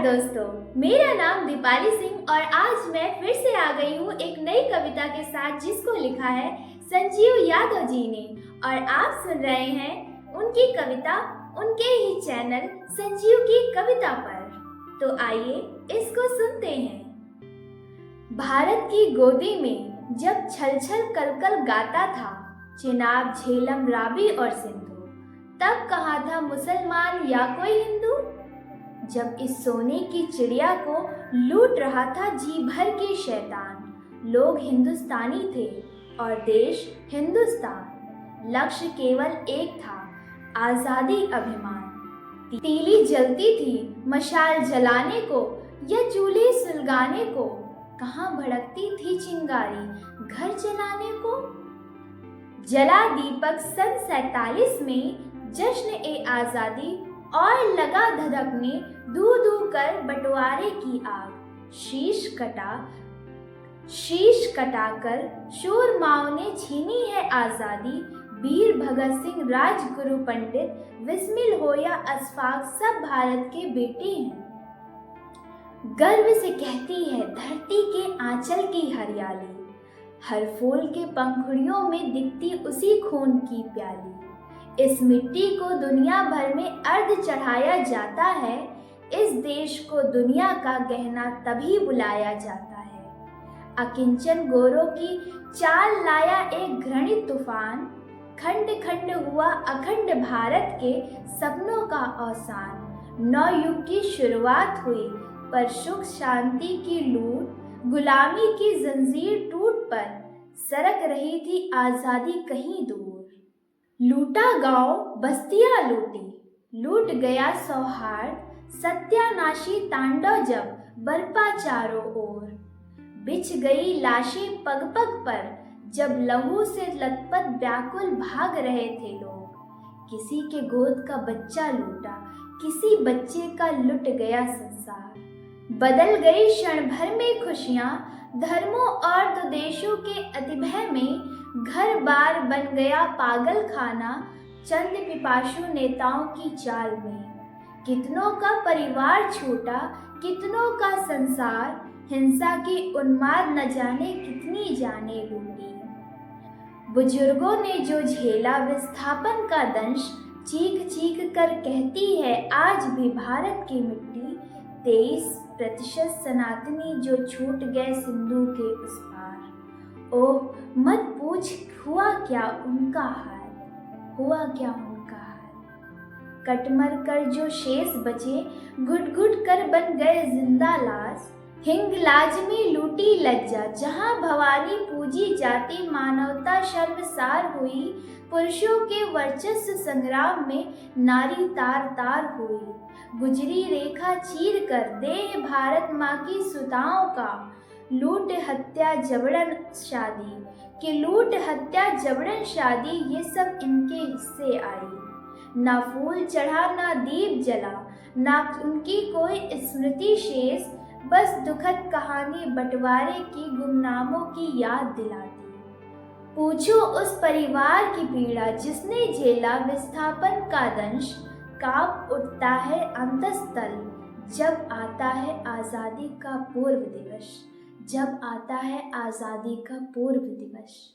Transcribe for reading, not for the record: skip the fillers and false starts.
दोस्तों, मेरा नाम दीपाली सिंह और आज मैं फिर से आ गई हूँ एक नई कविता के साथ जिसको लिखा है संजीव यादव जी ने। और आप सुन रहे हैं उनकी कविता उनके ही चैनल संजीव की कविता पर। तो आइए इसको सुनते हैं। भारत की गोदी में जब छल छल कल कल गाता था चिनाब झेलम रावी और सिंधु, तब कहाँ था मुसलमान या कोई हिंदू। जब इस सोने की चिड़िया को लूट रहा था जी भर के शैतान, लोग हिंदुस्तानी थे और देश हिंदुस्तान। लक्ष्य केवल एक था, आज़ादी अभिमान। तीली जलती थी मशाल जलाने को या चूल्हे सुलगाने को, कहाँ भड़कती थी चिंगारी घर जलाने को। जला दीपक सन 47 में जश्न ए आज़ादी और लगा धधकने दू दू कर बंटवारे की आग। शीश कटाकर शूरमाओं ने छीनी है आज़ादी। वीर भगत सिंह, राजगुरु पंडित, बिस्मिल हो या अशफाक, सब भारत के बेटे हैं। गर्व से कहती है धरती के आंचल की हरियाली, हर फूल के पंखुड़ियों में दिखती उसी खून की प्याली। इस मिट्टी को दुनिया भर में अर्घ चढ़ाया जाता है, इस देश को दुनिया का गहना तभी बुलाया जाता है। अकिंचन गोरों की चाल लाया एक घृणित तूफान, खंड खंड हुआ अखंड भारत के सपनों का अवसान। नवयुग की शुरुआत हुई पर सुख शांति की लूट, गुलामी की जंजीर टूट पर सरक रही थी आज़ादी कहीं दूर। लूटा गांव बस्तियां लूटी, लूट गया सौहार्द, सत्यानाशी तांडव जब बरपा चारों ओर। बिछ गई लाशें पग पग पर जब लहू से लथपथ व्याकुल भाग रहे थे लोग। किसी के गोद का बच्चा लूटा, किसी बच्चे का लुट गया संसार। बदल गई क्षण भर में खुशियां, धर्मों और तो देशों के अतिभय में घर बार बन गया पागल खाना चंद पिपासु नेताओं की चाल में। कितनों का परिवार छूटा, कितनों का संसार, हिंसा की उन्माद न जाने कितनी जाने लूटी। बुजुर्गों ने जो झेला विस्थापन का दंश, चीख चीख कर कहती है आज भी भारत की मिट्टी। 23% सनातनी जो छूट गए सिंधु के उस पार। ओह मत पूछ हुआ क्या उनका हाल, हुआ क्या उनका हाल। कटमर कर जो शेष बचे घुट घुट कर बन गए जिंदा लाश। हिंगलाज में लूटी लज्जा जहां भवानी पूजी जाती, मानवता शर्मसार हुई। पुरुषों के वर्चस्व संग्राम में नारी तार तार हुई। गुजरी रेखा चीर कर देह भारत माँ की सुताओं का, लूट हत्या जबरन शादी कि लूट हत्या जबरन शादी, ये सब इनके हिस्से आई। ना फूल चढ़ा ना दीप जला, ना उनकी कोई स्मृति शेष, बस दुखद कहानी बंटवारे की गुमनामों की याद दिलाती। पूछो उस परिवार की पीड़ा जिसने झेला विस्थापन का दंश, कांप उठता है अंतस्तल जब आता है आज़ादी का पूर्व दिवस, जब आता है आज़ादी का पूर्व दिवस।